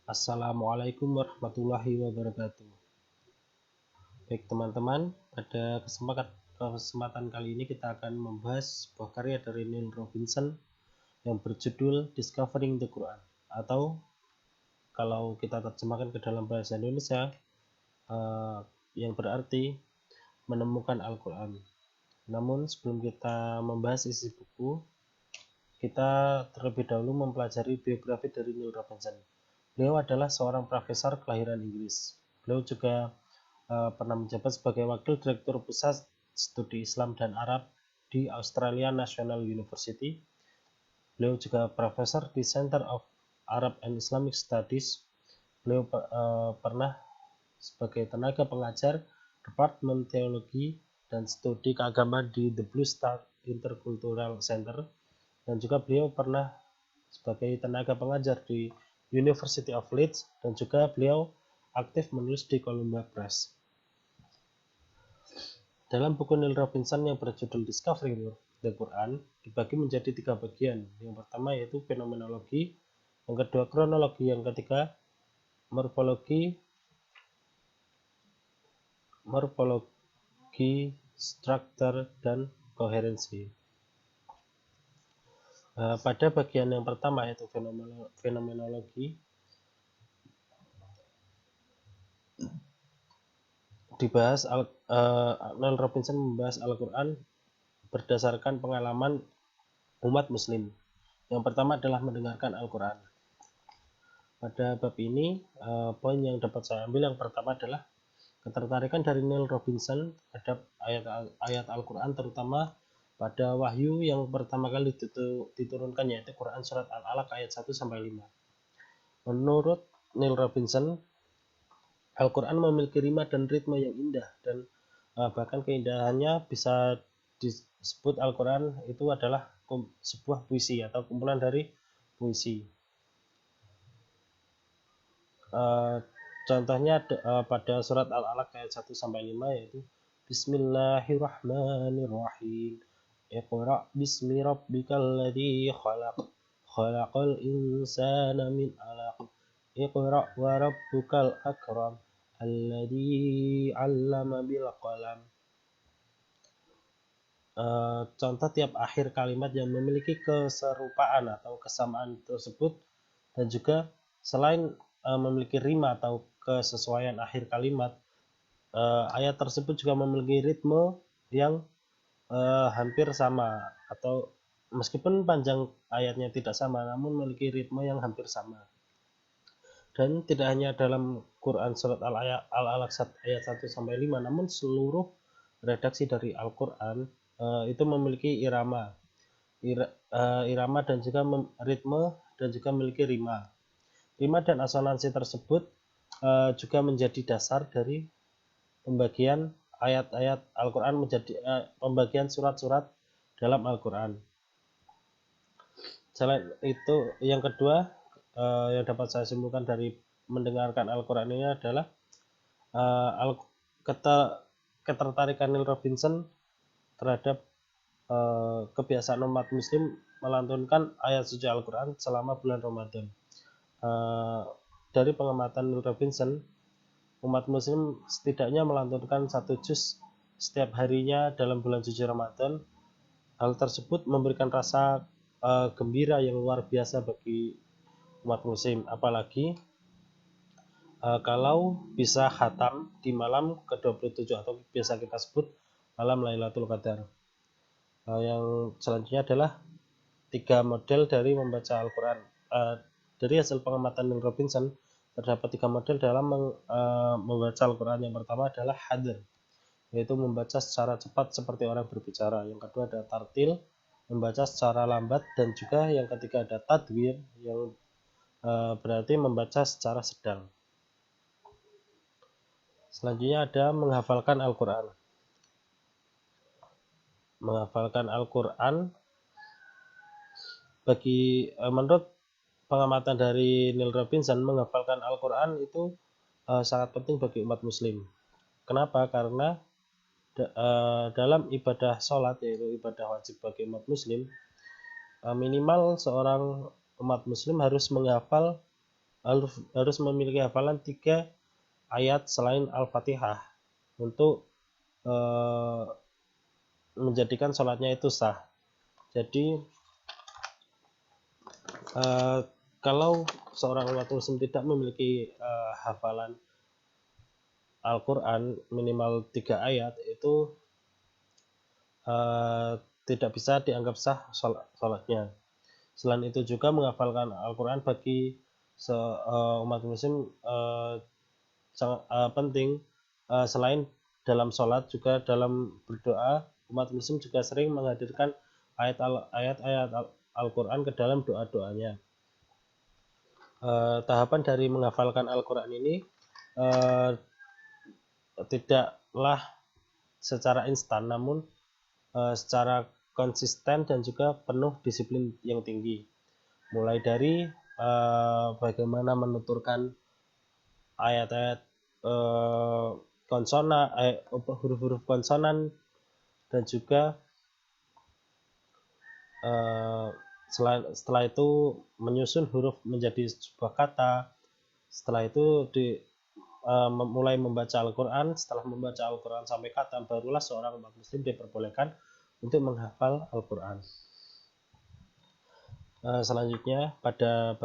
Assalamualaikum warahmatullahi wabarakatuh. Baik teman-teman, pada kesempatan kali ini kita akan membahas sebuah karya dari Neil Robinson yang berjudul Discovering the Quran, atau kalau kita terjemahkan ke dalam bahasa Indonesia yang berarti menemukan Al-Quran. Namun sebelum kita membahas isi buku, kita terlebih dahulu mempelajari biografi dari Neil Robinson. Beliau adalah seorang profesor kelahiran Inggris. Beliau juga pernah menjabat sebagai Wakil Direktur Pusat Studi Islam dan Arab di Australia National University. Beliau juga profesor di Center of Arab and Islamic Studies. Beliau pernah sebagai tenaga pengajar Departemen Teologi dan Studi Keagamaan di The Blue Star Intercultural Center, dan juga beliau pernah sebagai tenaga pengajar di University of Leeds, dan juga beliau aktif menulis di Columbia Press. Dalam buku Neil Robinson yang berjudul Discovering the Quran dibagi menjadi 3 bagian. Yang pertama yaitu fenomenologi, yang kedua kronologi, yang ketiga morfologi, struktur, dan koherensi. Pada bagian yang pertama yaitu fenomenologi, dibahas Neil Robinson membahas Al-Quran berdasarkan pengalaman umat muslim. Yang pertama adalah mendengarkan Al-Quran. Pada bab ini, poin yang dapat saya ambil yang pertama adalah ketertarikan dari Neil Robinson terhadap ayat Al-Quran, terutama pada wahyu yang pertama kali diturunkan, yaitu Quran Surat Al-Alaq ayat 1-5. Menurut Neil Robinson, Al-Quran memiliki rima dan ritme yang indah, dan bahkan keindahannya bisa disebut Al-Quran itu adalah sebuah puisi atau kumpulan dari puisi. Contohnya pada surat Al-Alaq ayat 1-5 yaitu Bismillahirrahmanirrahim. Iqra bismi rabbikal ladzi khalaq. Khalaqal insana min 'alaq. Iqra wa rabbukal akram. Alladzi 'allama bil qalam. Contoh tiap akhir kalimat yang memiliki keserupaan atau kesamaan tersebut, dan juga selain memiliki rima atau kesesuaian akhir kalimat, ayat tersebut juga memiliki ritme yang hampir sama, atau meskipun panjang ayatnya tidak sama, namun memiliki ritme yang hampir sama. Dan tidak hanya dalam Quran Surat Al-Alaq ayat 1-5, namun seluruh redaksi dari Al-Quran itu memiliki irama dan juga ritme, dan juga memiliki rima. Rima dan asonansi tersebut juga menjadi dasar dari pembagian ayat-ayat Al-Quran menjadi pembagian surat-surat dalam Al-Quran. Selain itu, yang kedua yang dapat saya simpulkan dari mendengarkan Al-Quran ini adalah ketertarikan Neil Robinson terhadap kebiasaan umat muslim melantunkan ayat suci Al-Quran selama bulan Ramadan. Dari pengamatan Neil Robinson, umat muslim setidaknya melantunkan 1 juz setiap harinya dalam bulan suci Ramadan. Hal tersebut memberikan rasa gembira yang luar biasa bagi umat muslim, apalagi kalau bisa khatam di malam ke-27 atau biasa kita sebut malam Lailatul Qadar. Yang selanjutnya adalah 3 model dari membaca Al-Quran. Dari hasil pengamatan Neil Robinson, terdapat 3 model dalam membaca Al-Quran. Yang pertama adalah hadr, yaitu membaca secara cepat seperti orang berbicara. Yang kedua ada tartil, membaca secara lambat, dan juga yang ketiga ada tadwir, yang berarti membaca secara sedang. Selanjutnya ada menghafalkan Al-Quran. Menghafalkan Al-Quran menurut pengamatan dari Neil Robinson, menghafalkan Al-Quran itu sangat penting bagi umat muslim. Kenapa? Karena dalam ibadah sholat, yaitu ibadah wajib bagi umat muslim, minimal seorang umat muslim harus menghafal harus memiliki hafalan 3 ayat selain Al-Fatihah untuk menjadikan sholatnya itu sah. Jadi kalau seorang umat muslim tidak memiliki hafalan Al-Quran minimal 3 ayat, itu tidak bisa dianggap sah sholatnya. Selain itu juga menghafalkan Al-Quran bagi umat muslim sangat penting. Selain dalam sholat, juga dalam berdoa, umat muslim juga sering menghadirkan ayat-ayat Al-Quran ke dalam doa-doanya. Tahapan dari menghafalkan Al-Quran ini tidaklah secara instan, namun secara konsisten dan juga penuh disiplin yang tinggi. Mulai dari bagaimana menuturkan ayat-ayat huruf-huruf konsonan, dan juga setelah itu menyusun huruf menjadi sebuah kata. Setelah itu mulai membaca Al-Quran. Setelah membaca Al-Quran sampai kata, barulah seorang umat muslim diperbolehkan untuk menghafal Al-Quran. Selanjutnya pada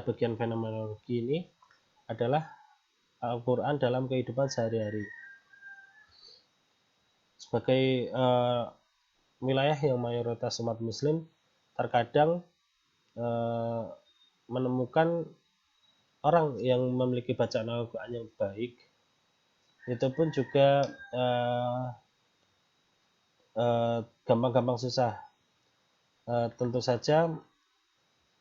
bagian fenomenologi ini adalah Al-Quran dalam kehidupan sehari-hari. Sebagai wilayah yang mayoritas umat muslim, terkadang menemukan orang yang memiliki bacaan Al-Quran yang baik, itu pun juga gampang-gampang susah. Tentu saja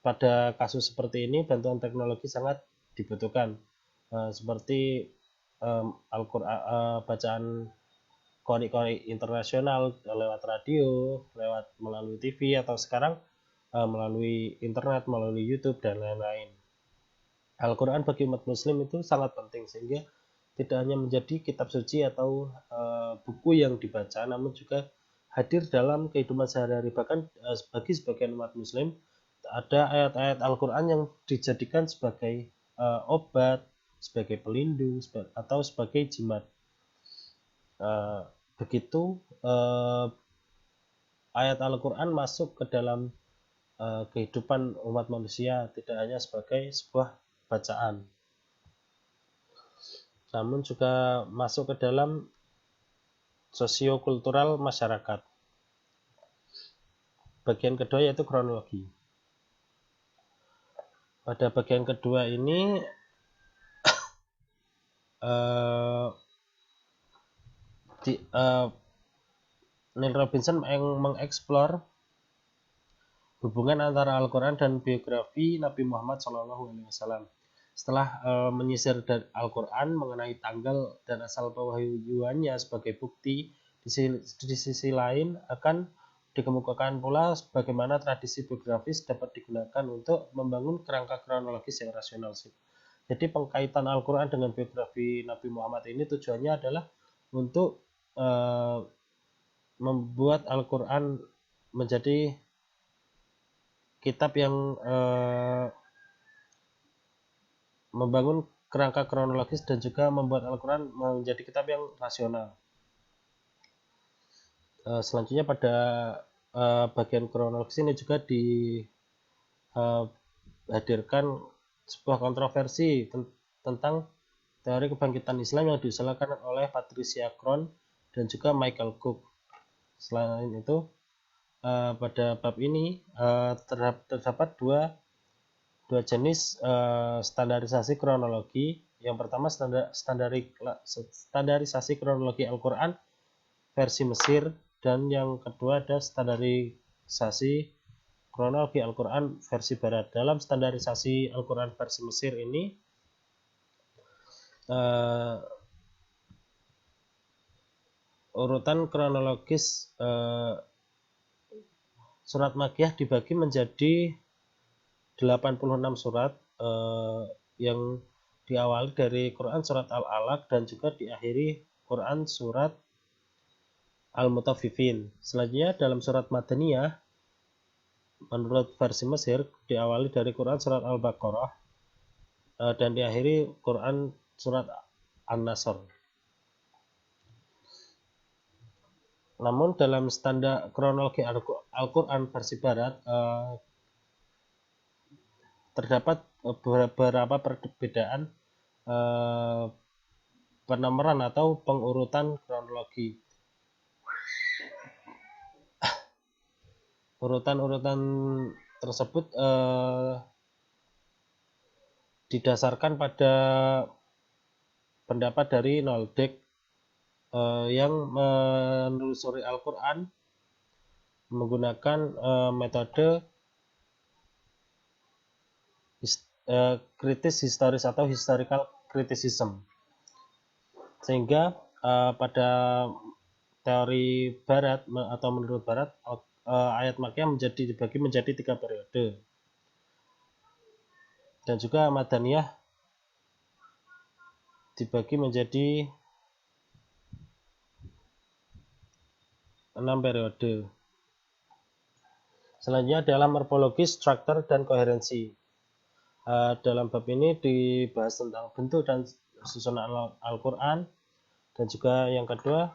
pada kasus seperti ini bantuan teknologi sangat dibutuhkan, seperti Al-Quran, bacaan qori-qori internasional lewat radio, melalui TV, atau sekarang melalui internet, melalui YouTube dan lain-lain. Al-Quran bagi umat muslim itu sangat penting, sehingga tidak hanya menjadi kitab suci atau buku yang dibaca, namun juga hadir dalam kehidupan sehari-hari. Bahkan bagi sebagian umat muslim, ada ayat-ayat Al-Quran yang dijadikan sebagai obat, sebagai pelindung, atau sebagai jimat. Begitu ayat Al-Quran masuk ke dalam kehidupan umat manusia, tidak hanya sebagai sebuah bacaan, namun juga masuk ke dalam sosiokultural masyarakat. Bagian kedua yaitu kronologi. Pada bagian kedua ini Neil Robinson mengeksplor hubungan antara Al-Quran dan biografi Nabi Muhammad SAW. Setelah menyisir dari Al-Quran mengenai tanggal dan asal pewahyuannya sebagai bukti, di sisi lain akan dikemukakan pula bagaimana tradisi biografis dapat digunakan untuk membangun kerangka kronologis yang rasional. Jadi pengkaitan Al-Quran dengan biografi Nabi Muhammad ini tujuannya adalah untuk membuat Al-Quran menjadi kitab yang membangun kerangka kronologis dan juga membuat Al-Quran menjadi kitab yang rasional. Selanjutnya pada bagian kronologis ini juga dihadirkan sebuah kontroversi tentang teori kebangkitan Islam yang diusulkan oleh Patricia Crone dan juga Michael Cook. Selain itu, pada bab ini terdapat dua jenis standarisasi kronologi. Yang pertama standarisasi kronologi Al-Quran versi Mesir, dan yang kedua ada standarisasi kronologi Al-Quran versi Barat. Dalam standarisasi Al-Quran versi Mesir ini urutan kronologis surat Makkiyah dibagi menjadi 86 surat yang diawali dari Quran surat Al-Alaq dan juga diakhiri Quran surat Al-Mutaffifin. Selanjutnya dalam surat Madaniyah menurut versi Mesir diawali dari Quran surat Al-Baqarah dan diakhiri Quran surat An-Nasr. Namun dalam standar kronologi Al-Quran versi Barat terdapat beberapa perbedaan penomoran atau pengurutan kronologi. Urutan-urutan tersebut didasarkan pada pendapat dari Nolde yang menelusuri Al-Quran menggunakan metode kritis historis atau historical criticism, sehingga pada teori Barat atau menurut Barat ayat Makkiyah dibagi menjadi 3 periode, dan juga Madaniyah dibagi menjadi 6 periode. Selanjutnya adalah morfologi, struktur, dan koherensi. Dalam bab ini dibahas tentang bentuk dan susunan Al-Quran, dan juga yang kedua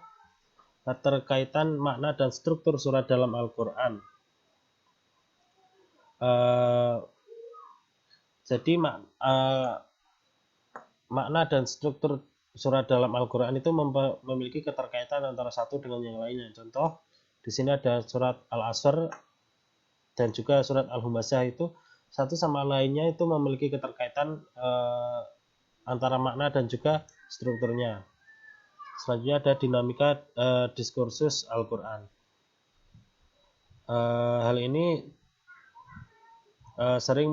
keterkaitan makna dan struktur surat dalam Al-Quran. Jadi makna dan struktur surat dalam Al-Quran itu memiliki keterkaitan antara satu dengan yang lainnya. Contoh, di sini ada surat Al-Asr dan juga surat Al-Humasah, itu satu sama lainnya itu memiliki keterkaitan antara makna dan juga strukturnya. Selanjutnya ada dinamika diskursus Al-Quran. Hal ini sering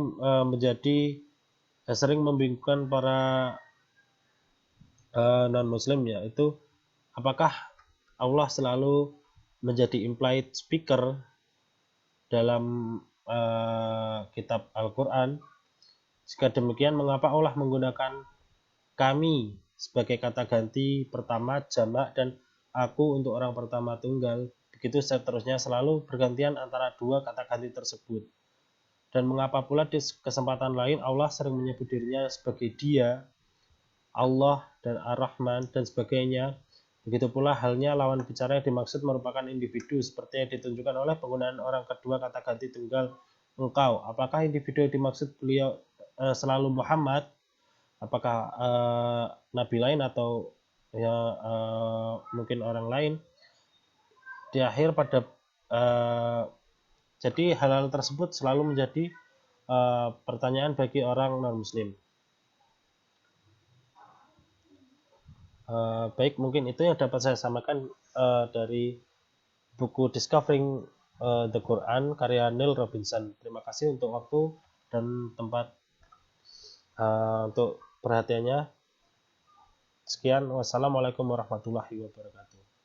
membingungkan para non-muslim, yaitu apakah Allah selalu menjadi implied speaker dalam kitab Al-Quran? Jika demikian, mengapa Allah menggunakan kami sebagai kata ganti pertama jamak dan aku untuk orang pertama tunggal, begitu seterusnya, selalu bergantian antara dua kata ganti tersebut? Dan mengapa pula di kesempatan lain Allah sering menyebut dirinya sebagai Dia, Allah, dan Ar-Rahman, dan sebagainya? Begitu pula halnya lawan bicara yang dimaksud merupakan individu, seperti yang ditunjukkan oleh penggunaan orang kedua kata ganti tunggal engkau. Apakah individu yang dimaksud beliau selalu Muhammad? Apakah nabi lain atau mungkin orang lain? Di akhir pada jadi hal-hal tersebut selalu menjadi pertanyaan bagi orang non-muslim. Baik, mungkin itu yang dapat saya sampaikan dari buku Discovering the Quran karya Neil Robinson. Terima kasih untuk waktu dan tempat untuk perhatiannya. Sekian, wassalamualaikum warahmatullahi wabarakatuh.